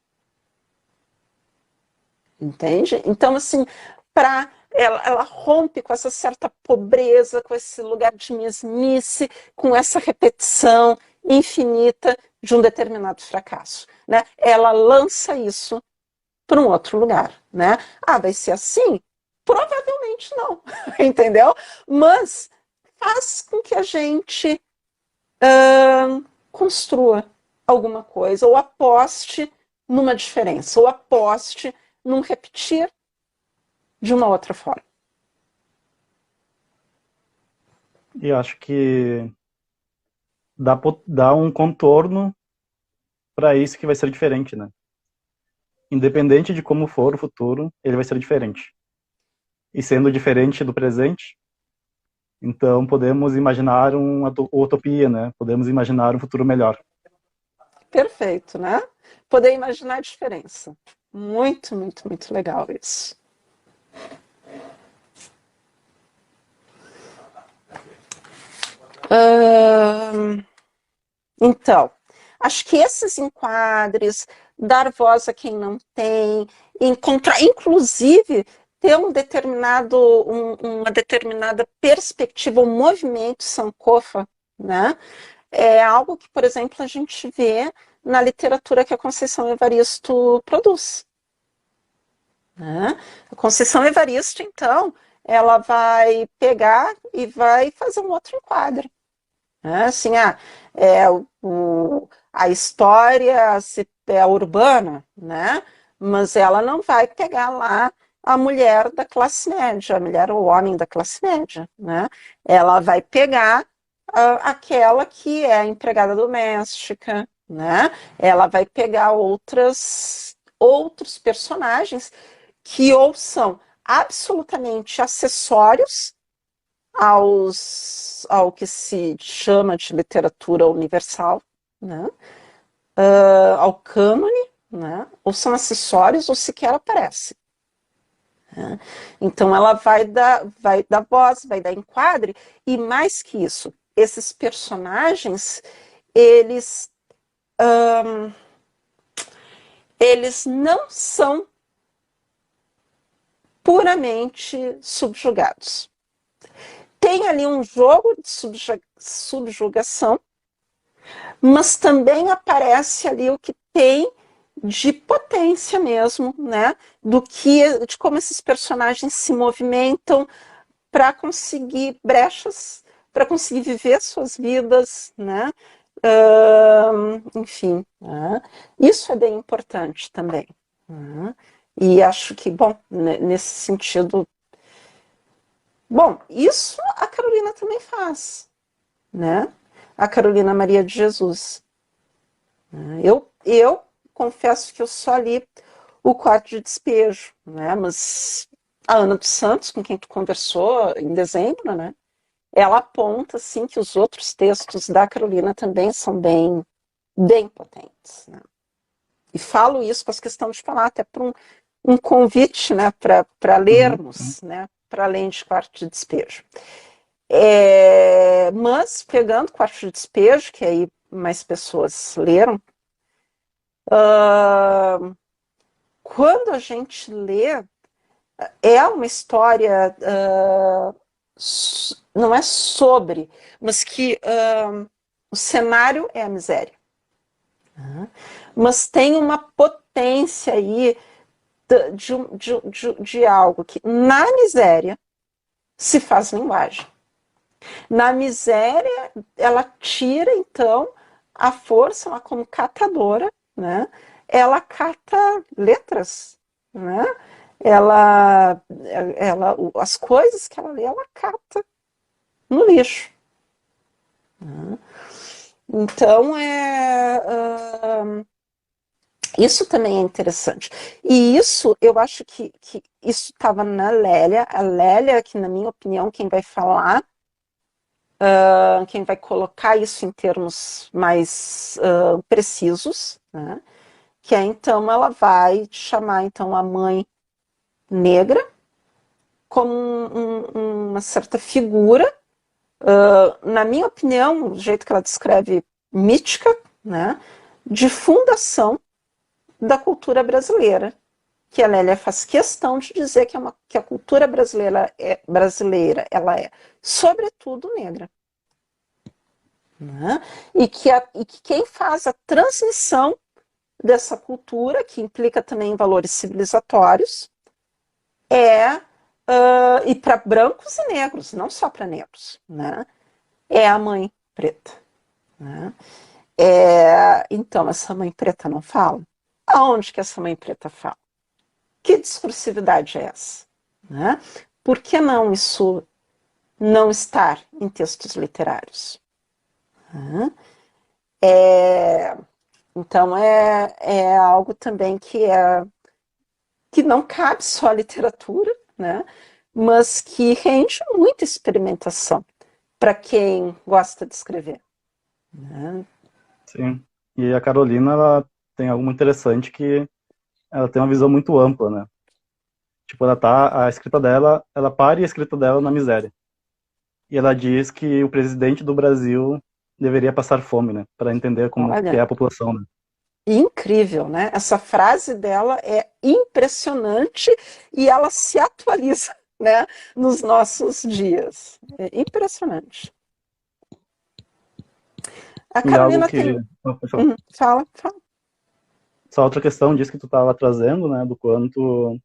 Entende? Então, assim, ela rompe com essa certa pobreza, com esse lugar de mesmice, com essa repetição infinita de um determinado fracasso. Né? Ela lança isso para um outro lugar. Né? Ah, vai ser assim? Provavelmente não, entendeu? Mas faz com que a gente construa alguma coisa, ou aposte numa diferença, ou aposte num repetir de uma outra forma. E acho que dá um contorno para isso que vai ser diferente, né? Independente de como for o futuro, ele vai ser diferente. E sendo diferente do presente, então podemos imaginar uma utopia, né? Podemos imaginar um futuro melhor. Perfeito, né? Poder imaginar a diferença. Muito, muito, muito legal isso. Então, acho que esses enquadres, dar voz a quem não tem, encontrar, inclusive, ter uma determinada perspectiva, um movimento Sankofa, né? É algo que, por exemplo, a gente vê na literatura que a Conceição Evaristo produz. Né? A Conceição Evaristo, então, ela vai pegar e vai fazer um outro enquadre. Né? Assim, a história é urbana, né? Mas ela não vai pegar lá a mulher da classe média, a mulher ou o homem da classe média. Né? Ela vai pegar aquela que é a empregada doméstica, né? Ela vai pegar outros personagens que ou são absolutamente acessórios ao que se chama de literatura universal, né? Ao cânone, né? Ou são acessórios ou sequer aparecem. Né? Então ela vai dar voz, vai dar enquadre, e mais que isso, esses personagens, eles, eles não são puramente subjugados. Tem ali um jogo de subjugação, mas também aparece ali o que tem de potência mesmo, né? De como esses personagens se movimentam para conseguir brechas, para conseguir viver suas vidas, né? Enfim, né? Isso é bem importante também. Né? E acho que, bom, nesse sentido, bom, isso a Carolina também faz, né? A Carolina Maria de Jesus. Eu confesso que eu só li o Quarto de Despejo, né? Mas a Ana dos Santos, com quem tu conversou em dezembro, né? Ela aponta assim que os outros textos da Carolina também são bem potentes, né? E falo isso com as questões de falar até para um convite, né, para Uhum. lermos, né, para além de Quarto de Despejo. Mas pegando Quarto de Despejo, que aí mais pessoas leram, quando a gente lê, é uma história, não é sobre, mas que o cenário é a miséria. Mas tem uma potência aí de algo que na miséria se faz linguagem. Na miséria, ela tira, então, a força, ela como catadora, né? Ela cata letras, né? As coisas que ela lê, ela cata no lixo. Né? Então, isso também é interessante. E isso, eu acho que isso estava na Lélia. A Lélia, que na minha opinião, quem vai falar, quem vai colocar isso em termos mais precisos, né? Que é, então, ela vai chamar, então, a mãe negra como uma certa figura, na minha opinião, do jeito que ela descreve, mítica, né? De fundação da cultura brasileira, que a Lélia faz questão de dizer que a cultura brasileira ela é, sobretudo, negra. Né? E que quem faz a transmissão dessa cultura, que implica também em valores civilizatórios, e para brancos e negros, não só para negros, né? É a mãe preta. Né? Então, essa mãe preta não fala? Aonde que essa mãe preta fala? Que discursividade é essa? Né? Por que não isso não estar em textos literários? Né? Então, é algo também que não cabe só à literatura, né? Mas que rende muita experimentação para quem gosta de escrever. Né? Sim. E a Carolina, ela tem algo muito interessante que ela tem uma visão muito ampla, né? Tipo, a escrita dela, ela para a escrita dela na miséria. E ela diz que o presidente do Brasil deveria passar fome, né? Para entender como que é Olha, a população, né? incrível, né? Essa frase dela é impressionante e ela se atualiza, né, nos nossos dias. É impressionante. A E algo Carolina que... tem. Pode falar. Fala. Só outra questão disso que tu estava trazendo, né? Do quanto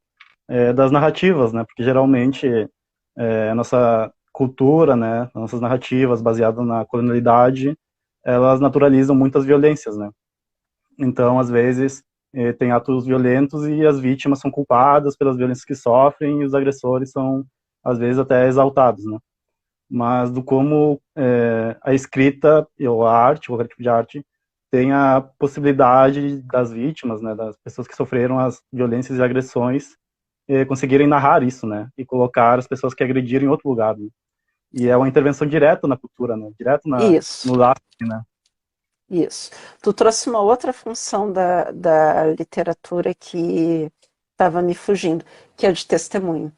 das narrativas, né? Porque geralmente a nossa cultura, né? Nossas narrativas baseadas na colonialidade, elas naturalizam muitas violências, né? Então, às vezes, tem atos violentos e as vítimas são culpadas pelas violências que sofrem e os agressores são, às vezes, até exaltados, né? mas do como a escrita ou a arte, qualquer tipo de arte, tem a possibilidade das vítimas, né, das pessoas que sofreram as violências e agressões, conseguirem narrar isso, né, e colocar as pessoas que agrediram em outro lugar, né? E é uma intervenção direta na cultura, né, direto Isso, no laço, né? isso. Tu trouxe uma outra função da literatura que estava me fugindo, que é a de testemunho.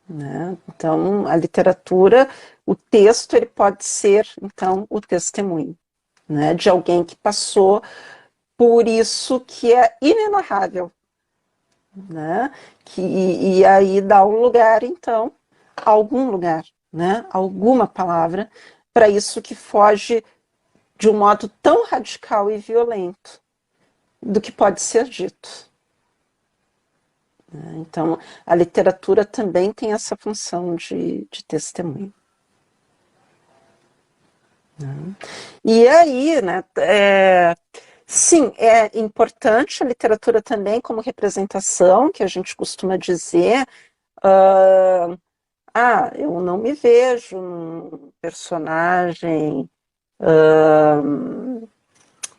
Né? Então, a literatura, o texto, ele pode ser, então, o testemunho, né? De alguém que passou por isso que é inenarrável, né? E aí dá um lugar, então, algum lugar, né? Alguma palavra para isso que foge de um modo tão radical e violento do que pode ser dito. Então, a literatura também tem essa função de testemunho. E aí, né, sim, é importante a literatura também como representação, que a gente costuma dizer, eu não me vejo num personagem,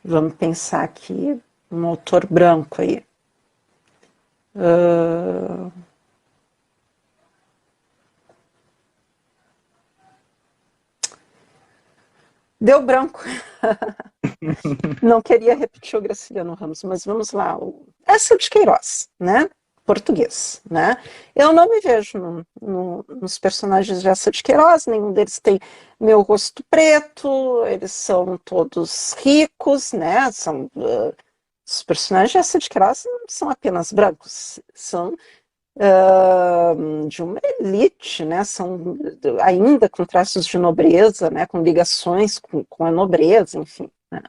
vamos pensar aqui, um autor branco aí. Deu branco. Não queria repetir o Graciliano Ramos, mas vamos lá. Essa de Queiroz, né? Português, né? Eu não me vejo nos personagens de Essa de Queiroz, nenhum deles tem meu rosto preto, eles são todos ricos, né? Os personagens de Essa de Queiroz não são apenas brancos, são de uma elite, né? São ainda com traços de nobreza, né? Com ligações com a nobreza, enfim. Né?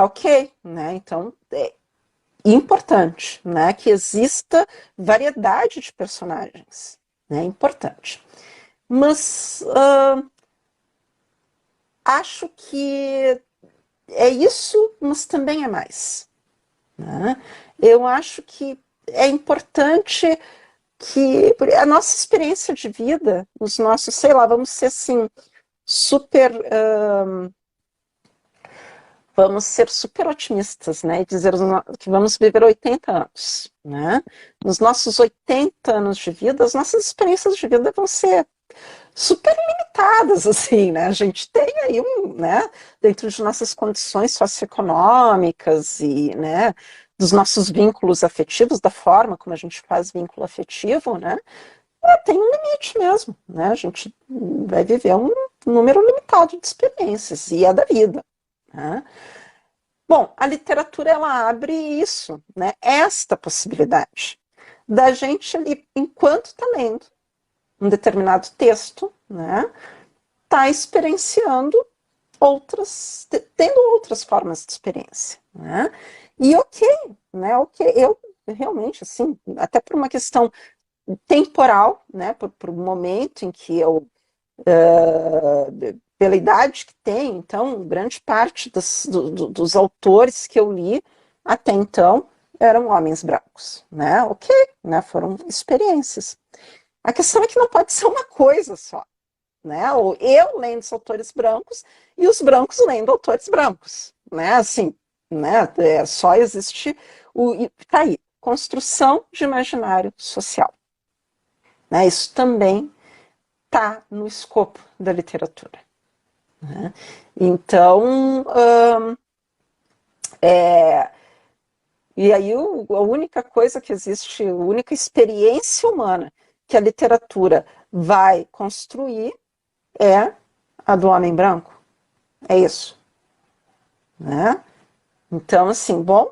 Ok, né? Então é importante, né? Que exista variedade de personagens, né? É importante. Mas acho que é isso, mas também é mais. Né? Eu acho que é importante que a nossa experiência de vida, os nossos, sei lá, vamos ser assim, super. Vamos ser super otimistas, né? E dizer que vamos viver 80 anos, né? Nos nossos 80 anos de vida, as nossas experiências de vida vão ser super limitadas, assim, né? A gente tem aí né? Dentro de nossas condições socioeconômicas e, né? Dos nossos vínculos afetivos, da forma como a gente faz vínculo afetivo, né? Tem um limite mesmo, né? A gente vai viver um número limitado de experiências e é da vida, né? Bom, a literatura ela abre isso, né? Esta possibilidade da gente ali, enquanto está lendo um determinado texto, né? Tá experienciando tendo outras formas de experiência, né? E ok, né? Ok, eu realmente assim, até por uma questão temporal, né? Por um momento em que eu pela idade que tem, então, grande parte dos autores que eu li até então eram homens brancos, né? Ok, né? Foram experiências. A questão é que não pode ser uma coisa só, né? Ou eu lendo os autores brancos e os brancos lendo autores brancos, né? Assim, né? Só existe tá aí, construção de imaginário social, né? Isso também está no escopo da literatura. Né? Então, e aí a única coisa que existe, a única experiência humana que a literatura vai construir é a do homem branco. É isso. Né? Então, assim, bom,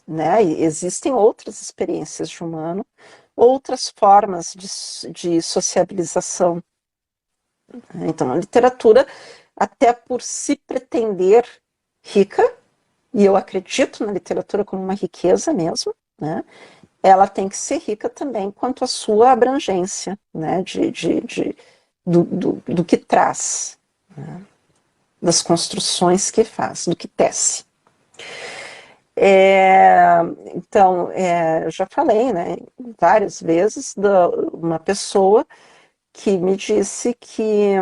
né, existem outras experiências de humano, outras formas de sociabilização. Então, a literatura, até por se pretender rica, e eu acredito na literatura como uma riqueza mesmo, né? Ela tem que ser rica também quanto à sua abrangência, né? Do que traz, né? Das construções que faz, do que tece. Então, eu já falei, né, várias vezes, uma pessoa que me disse que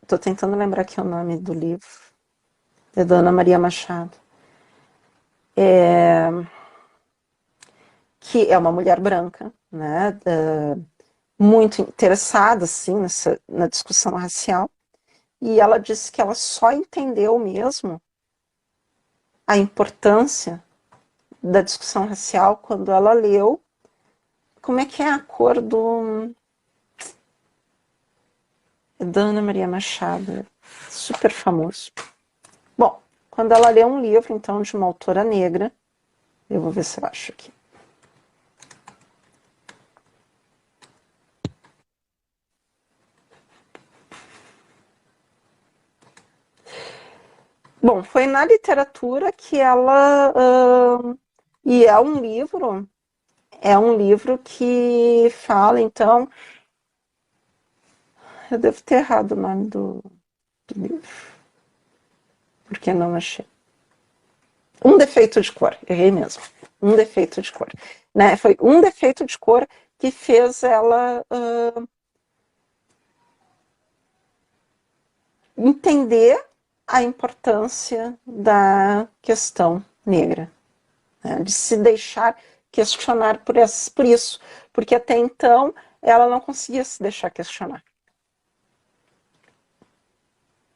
estou tentando lembrar aqui o nome do livro, é da Ana Maria Machado. Que é uma mulher branca, né, muito interessada assim, na discussão racial, e ela disse que ela só entendeu mesmo a importância da discussão racial quando ela leu, como é que é a cor da Ana Maria Machado, super famoso. Bom, quando ela leu um livro, então, de uma autora negra, eu vou ver se eu acho aqui. Bom, foi na literatura que ela... e é um livro que fala, então... Eu devo ter errado o nome do livro, porque não achei. Um defeito de cor, errei mesmo. Um defeito de cor. Né? Foi um defeito de cor que fez ela entender a importância da questão negra, né? De se deixar questionar por isso, porque até então ela não conseguia se deixar questionar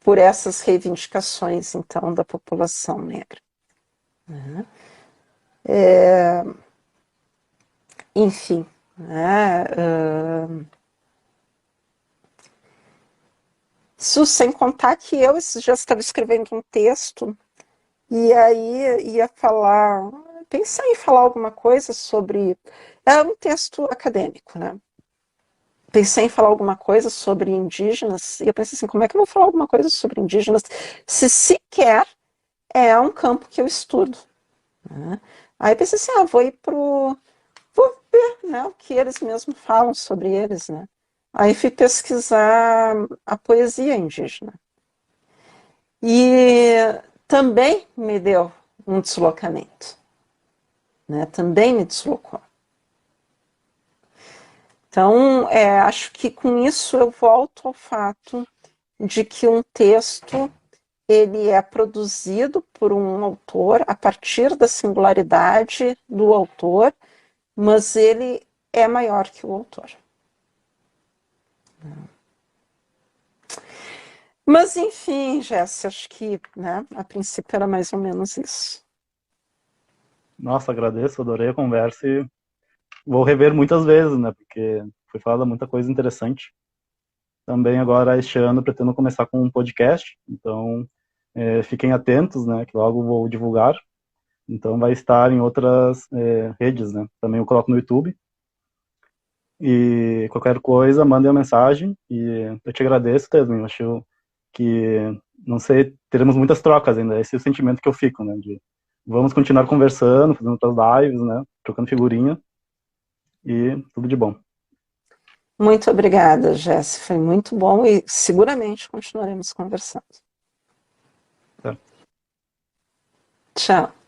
por essas reivindicações, então, da população negra. Enfim, né? Isso sem contar que eu já estava escrevendo um texto e aí ia pensar em falar alguma coisa sobre... É um texto acadêmico, né? Pensei em falar alguma coisa sobre indígenas e eu pensei assim, como é que eu vou falar alguma coisa sobre indígenas se sequer é um campo que eu estudo, né? Aí pensei assim, vou ver, né, o que eles mesmos falam sobre eles, né? Aí fui pesquisar a poesia indígena. E também me deu um deslocamento, né? Também me deslocou. Então, acho que com isso eu volto ao fato de que um texto ele é produzido por um autor a partir da singularidade do autor, mas ele é maior que o autor. Mas, enfim, Jéssica, acho que, né, a princípio era mais ou menos isso. Nossa, agradeço, adorei a conversa e vou rever muitas vezes, né? Porque foi falada muita coisa interessante. Também agora, este ano, pretendo começar com um podcast, então fiquem atentos, né? Que logo vou divulgar. Então vai estar em outras redes, né? Também eu coloco no YouTube. E qualquer coisa, mandem uma mensagem. E eu te agradeço, Tesmin. Eu acho que, não sei, teremos muitas trocas ainda. Esse é o sentimento que eu fico, né? De vamos continuar conversando, fazendo outras lives, né? Trocando figurinha. E tudo de bom. Muito obrigada, Jéssica. Foi muito bom e seguramente continuaremos conversando. Certo. Tchau.